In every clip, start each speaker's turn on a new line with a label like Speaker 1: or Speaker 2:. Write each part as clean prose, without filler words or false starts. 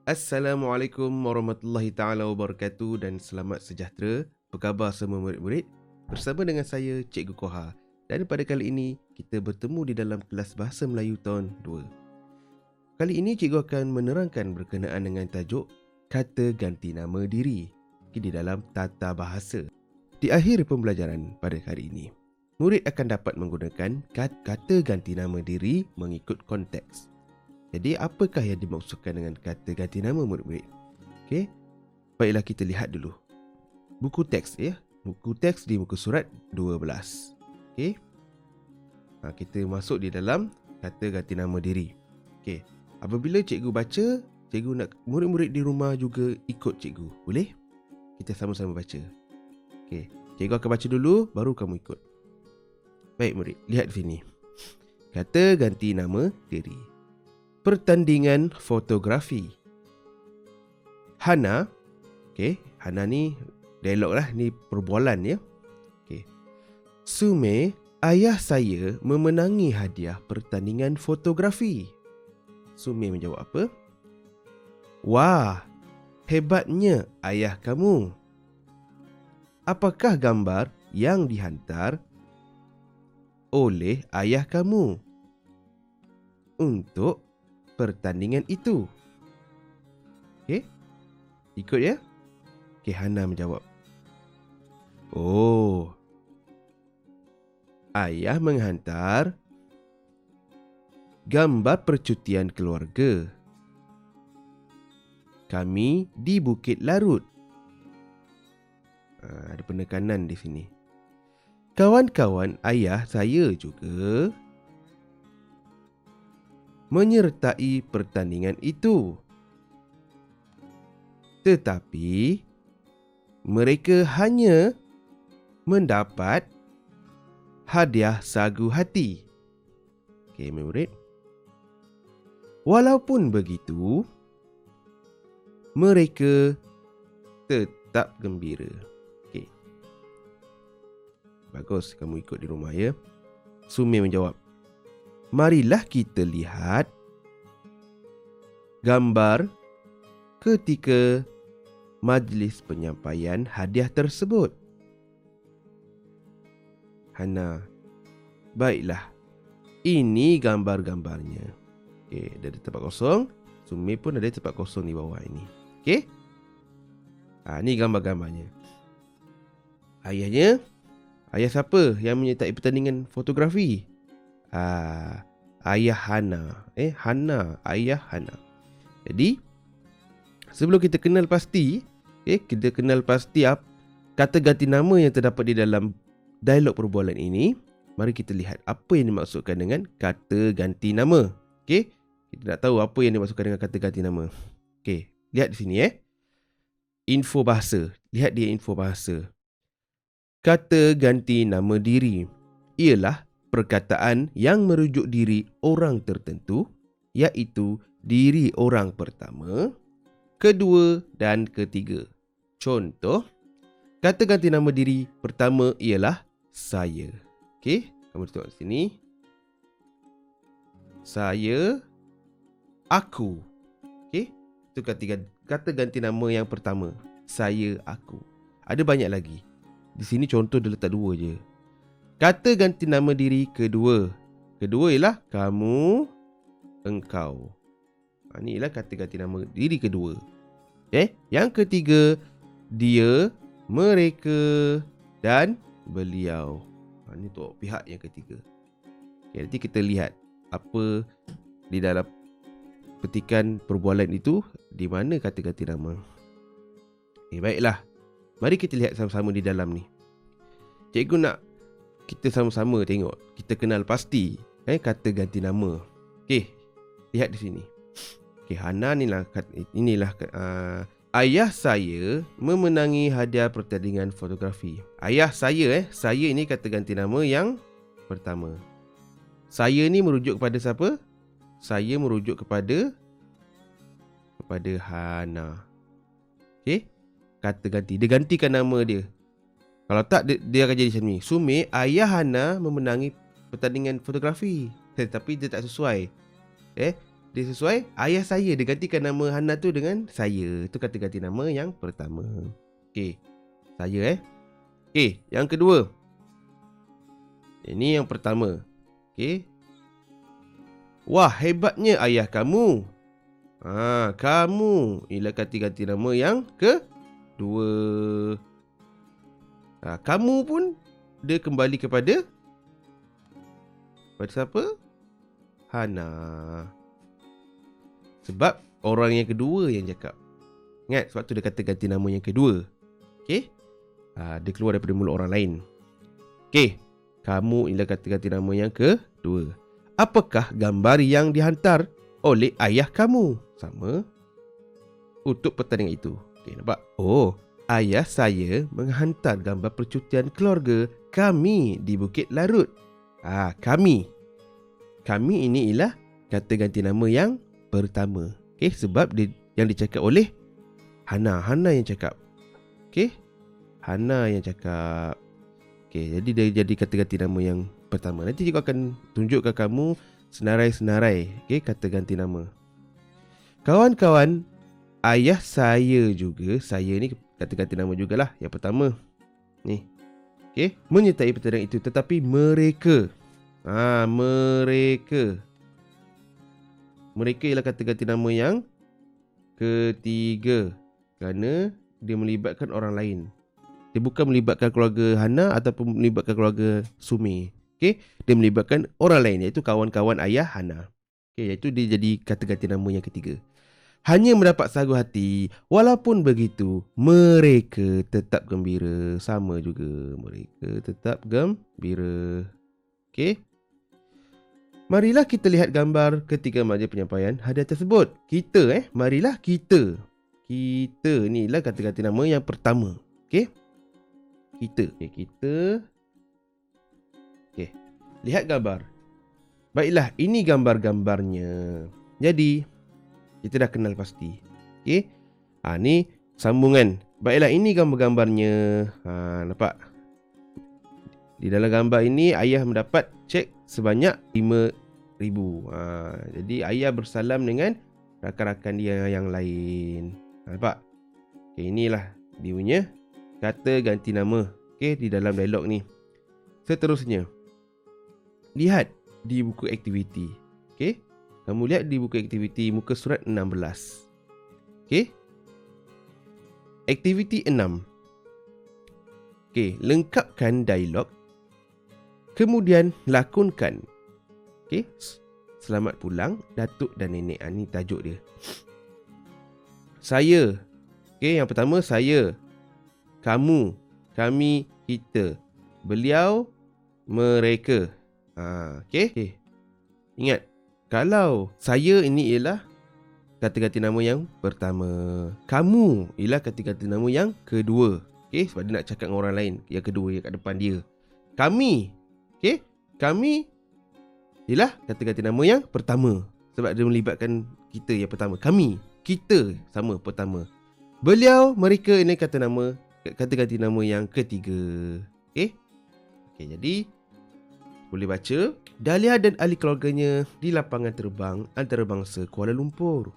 Speaker 1: Assalamualaikum warahmatullahi taala wabarakatuh dan selamat sejahtera. Apa khabar semua murid-murid? Bersama dengan saya Cikgu Koha. Dan pada kali ini kita bertemu di dalam kelas Bahasa Melayu tahun 2. Kali ini cikgu akan menerangkan berkenaan dengan tajuk kata ganti nama diri di dalam tata bahasa. Di akhir pembelajaran pada hari ini, murid akan dapat menggunakan kata ganti nama diri mengikut konteks. Jadi apakah yang dimaksudkan dengan kata ganti nama murid-murid? Okey. Baiklah kita lihat dulu. Buku teks ya. Buku teks di muka surat 12. Okey. Kita masuk di dalam kata ganti nama diri. Okey. Apabila cikgu baca, cikgu nak murid-murid di rumah juga ikut cikgu. Boleh? Kita sama-sama baca. Okey. Cikgu akan baca dulu baru kamu ikut. Baik murid, lihat sini. Kata ganti nama diri. Pertandingan fotografi. Hana, Hana ni dialog lah, ni perbualan ya. Sume, ayah saya memenangi hadiah pertandingan fotografi. Sume menjawab apa? Wah, hebatnya ayah kamu. Apakah gambar yang dihantar oleh ayah kamu untuk pertandingan itu? Ikut ya. Hana menjawab. Oh, ayah menghantar gambar percutian keluarga kami di Bukit Larut. Ada penekanan di sini. Kawan-kawan ayah saya juga menyertai pertandingan itu. Tetapi mereka hanya mendapat hadiah sagu hati. Murid. Walaupun begitu, mereka tetap gembira. Bagus, kamu ikut di rumah ya. Sumi menjawab. Marilah kita lihat gambar ketika majlis penyampaian hadiah tersebut. Hana, baiklah. Ini gambar-gambarnya. Ada tempat kosong. Sumi pun ada tempat kosong di bawah ini. Ini gambar-gambarnya. Ayah siapa yang menyertai pertandingan fotografi? Ayah Hana. Ayah Hana. Jadi, sebelum kita kenal pasti, kita kenal pasti kata ganti nama yang terdapat di dalam dialog perbualan ini. Mari kita lihat apa yang dimaksudkan dengan kata ganti nama. Kita nak tahu apa yang dimaksudkan dengan kata ganti nama. Lihat di sini info bahasa. Lihat dia info bahasa. Kata ganti nama diri ialah perkataan yang merujuk diri orang tertentu, iaitu diri orang pertama, kedua dan ketiga. Contoh, kata ganti nama diri pertama ialah saya. Kamu tengok sini. Saya, aku. Itu kata ganti nama yang pertama. Saya, aku. Ada banyak lagi. Di sini contoh dia letak dua je. Kata ganti nama diri kedua. Kedua ialah kamu, engkau. Ini ialah kata ganti nama diri kedua. Yang ketiga, dia, mereka dan beliau. Ini untuk pihak yang ketiga. Nanti kita lihat apa di dalam petikan perbualan itu, di mana kata ganti nama. Baiklah. Mari kita lihat sama-sama di dalam ni. Cikgu nak kita sama-sama tengok. Kita kenal pasti kata ganti nama. Lihat di sini. Hana inilah ayah saya memenangi hadiah pertandingan fotografi. Ayah saya saya ini kata ganti nama yang pertama. Saya ni merujuk kepada siapa? Saya merujuk kepada Hana. Kata ganti. Dia gantikan nama dia. Kalau tak, dia akan jadi macam ni. Sumi, ayah Hana memenangi pertandingan fotografi. Tapi dia tak sesuai. dia sesuai ayah saya. Dia gantikan nama Hana tu dengan saya. Itu kata ganti nama yang pertama. Okey. Saya Okey, yang kedua. Ini yang pertama. Okey. Wah, hebatnya ayah kamu. Kamu. Ialah ganti nama yang kedua. Kamu pun dia kembali kepada siapa? Hana. Sebab orang yang kedua yang cakap. Ingat, sebab tu dia kata ganti nama yang kedua. Okey? Dia keluar daripada mulut orang lain. Okey. Kamu ialah ganti nama yang kedua. Apakah gambar yang dihantar oleh ayah kamu? Sama untuk pertandingan itu. Okey, nampak? Oh, ayah saya menghantar gambar percutian keluarga kami di Bukit Larut. Kami. Kami ini ialah kata ganti nama yang pertama. Okey, sebab yang dicakap oleh Hana. Hana yang cakap. Okey? Hana yang cakap. Okey, jadi dia jadi kata ganti nama yang pertama. Nanti juga akan tunjukkan kamu senarai-senarai, okey, kata ganti nama. Kawan-kawan, ayah saya juga, saya ni kata ganti nama jugalah yang pertama. Ni. Okey, menyertai pertandingan itu, tetapi mereka ialah kata ganti nama yang ketiga kerana dia melibatkan orang lain. Dia bukan melibatkan keluarga Hana ataupun melibatkan keluarga Sumi. Okey, dia melibatkan orang lain, iaitu kawan-kawan ayah Hana. Okey, iaitu dia jadi kata ganti nama yang ketiga. Hanya mendapat sagu hati. Walaupun begitu, mereka tetap gembira. Sama juga, mereka tetap gembira. Okey. Marilah kita lihat gambar ketiga majlis penyampaian hadiah tersebut. Marilah kita. Kita ni lah kata ganti nama yang pertama. Okey. Kita. Okey. Lihat gambar. Baiklah, ini gambar-gambarnya. Jadi, kita dah kenal pasti. Okey. Ni sambungan. Baiklah, ini gambar-gambarnya. Nampak? Di dalam gambar ini, ayah mendapat cek sebanyak 5,000. Jadi, ayah bersalam dengan rakan-rakan dia yang lain. Nampak? Okey, inilah dia punya kata ganti nama. Okey, di dalam dialog ni. Seterusnya, lihat di buku aktiviti. Okey, kamu lihat di buku aktiviti muka surat 16. Okey, aktiviti 6. Okey, lengkapkan dialog. Kemudian lakonkan. Okey, selamat pulang datuk dan nenek. Ni tajuk dia. Saya. Okey, yang pertama saya. Kamu, kami, kita. Beliau, mereka. Okey. Ingat, kalau saya ini ialah kata ganti nama yang pertama. Kamu ialah kata ganti nama yang kedua. Okey, sebab dia nak cakap dengan orang lain. Yang kedua yang kat depan dia. Kami. Okey, kami ialah kata ganti nama yang pertama. Sebab dia melibatkan kita yang pertama. Kami, kita sama pertama. Beliau, mereka ini kata ganti nama yang ketiga. Okey. Okey, jadi boleh baca. Dahlia dan ahli keluarganya di lapangan terbang antarabangsa Kuala Lumpur.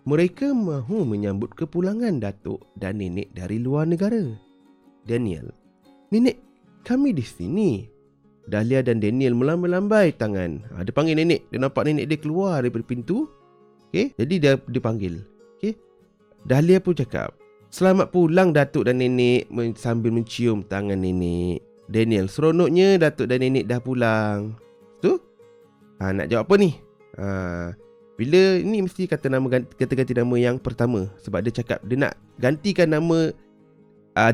Speaker 1: Mereka mahu menyambut kepulangan datuk dan nenek dari luar negara. Daniel, nenek kami di sini. Dahlia dan Daniel melambai-lambai tangan. Dia panggil nenek. Dia nampak nenek dia keluar daripada pintu. Okey, jadi dia dipanggil. Okey. Dahlia pun cakap, selamat pulang datuk dan nenek, sambil mencium tangan nenek. Daniel, seronoknya datuk dan nenek dah pulang. Tu? Nak jawab apa ni? Bila ini mesti kata ganti nama yang pertama. Sebab dia cakap dia nak gantikan nama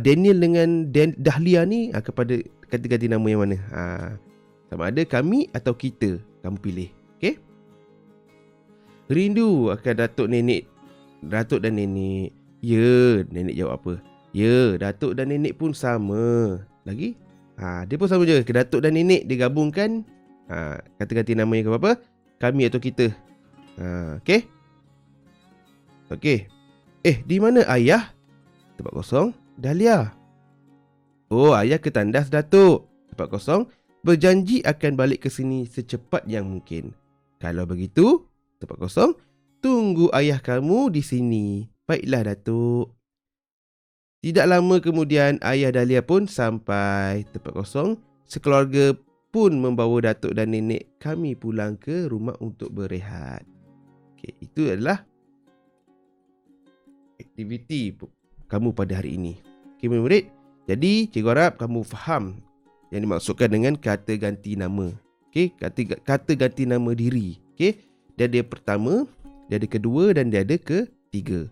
Speaker 1: Daniel dengan Dahlia ni kepada kata ganti nama yang mana. Sama ada kami atau kita. Kamu pilih. Okey? Rindu akan datuk dan nenek. Ya, nenek jawab apa? Ya, datuk dan nenek pun sama. Lagi? Dia pun sama je. Datuk dan nenek dia gabungkan. Kata ganti namanya ke apa? Kami atau kita. Okey? Okey. Di mana ayah? Tempat kosong. Dahlia. Oh, ayah ke tandas datuk. Tempat kosong. Berjanji akan balik ke sini secepat yang mungkin. Kalau begitu, tempat kosong. Tunggu ayah kamu di sini. Baiklah, Datuk. Tidak lama kemudian ayah Dahlia pun sampai tempat kosong. Sekeluarga pun membawa Datuk dan nenek kami pulang ke rumah untuk berehat. Okay, itu adalah aktiviti kamu pada hari ini. Okay, murid. Jadi, cikgu harap kamu faham yang dimaksudkan dengan kata ganti nama. Okay, kata ganti nama diri. Okay, dia ada pertama, dia ada kedua dan dia ada ketiga.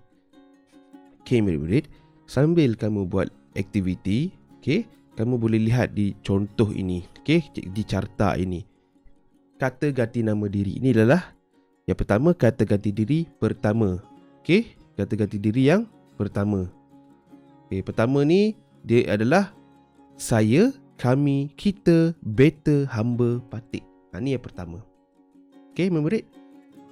Speaker 1: Okay, murid-murid. Sambil kamu buat aktiviti, okay, kamu boleh lihat di contoh ini. Okay, di carta ini. Kata ganti nama diri ini adalah yang pertama, kata ganti diri pertama. Okay, kata ganti diri yang pertama. Okay, pertama ni dia adalah saya, kami, kita, beta, hamba, patik. Ini yang pertama. Okay, murid.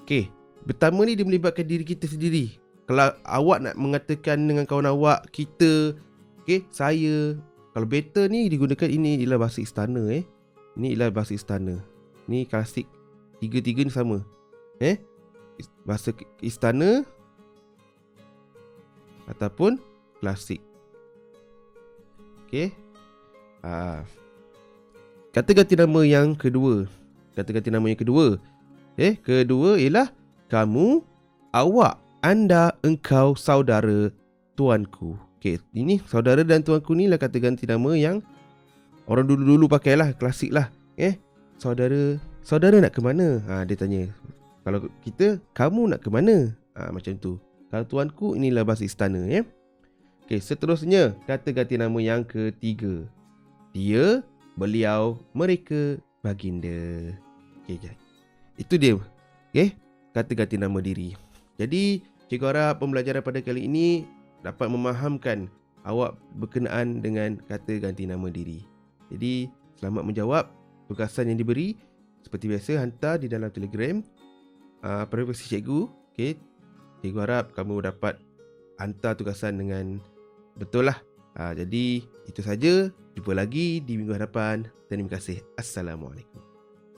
Speaker 1: Okay, pertama ni dia melibatkan diri kita sendiri. Kalau awak nak mengatakan dengan kawan awak, kita, okay, saya. Kalau beta ni digunakan, ini ialah bahasa istana. Ini ialah bahasa istana. Ni klasik. Tiga-tiga ni sama. Bahasa istana ataupun klasik. Okay. Kata ganti nama yang kedua. Kata ganti nama yang kedua. Kedua ialah kamu, awak, anda, engkau, saudara, tuanku. Okay, ini saudara dan tuanku ni lah kata ganti nama yang orang dulu-dulu pakailah, klasik lah. Saudara nak ke mana? Dia tanya. Kalau kita, kamu nak ke mana? Macam tu. Kalau tuanku, inilah bahasa istana. Okay, seterusnya, kata ganti nama yang ketiga. Dia, beliau, mereka, baginda. Okay, itu dia. Okay, kata ganti nama diri. Jadi, cikgu harap pembelajaran pada kali ini dapat memahamkan awak berkenaan dengan kata ganti nama diri. Jadi, selamat menjawab tugasan yang diberi. Seperti biasa, hantar di dalam Telegram privasi cikgu. Okay, cikgu harap kamu dapat hantar tugasan dengan betul lah. Jadi, itu saja. Jumpa lagi di minggu hadapan. Terima kasih. Assalamualaikum.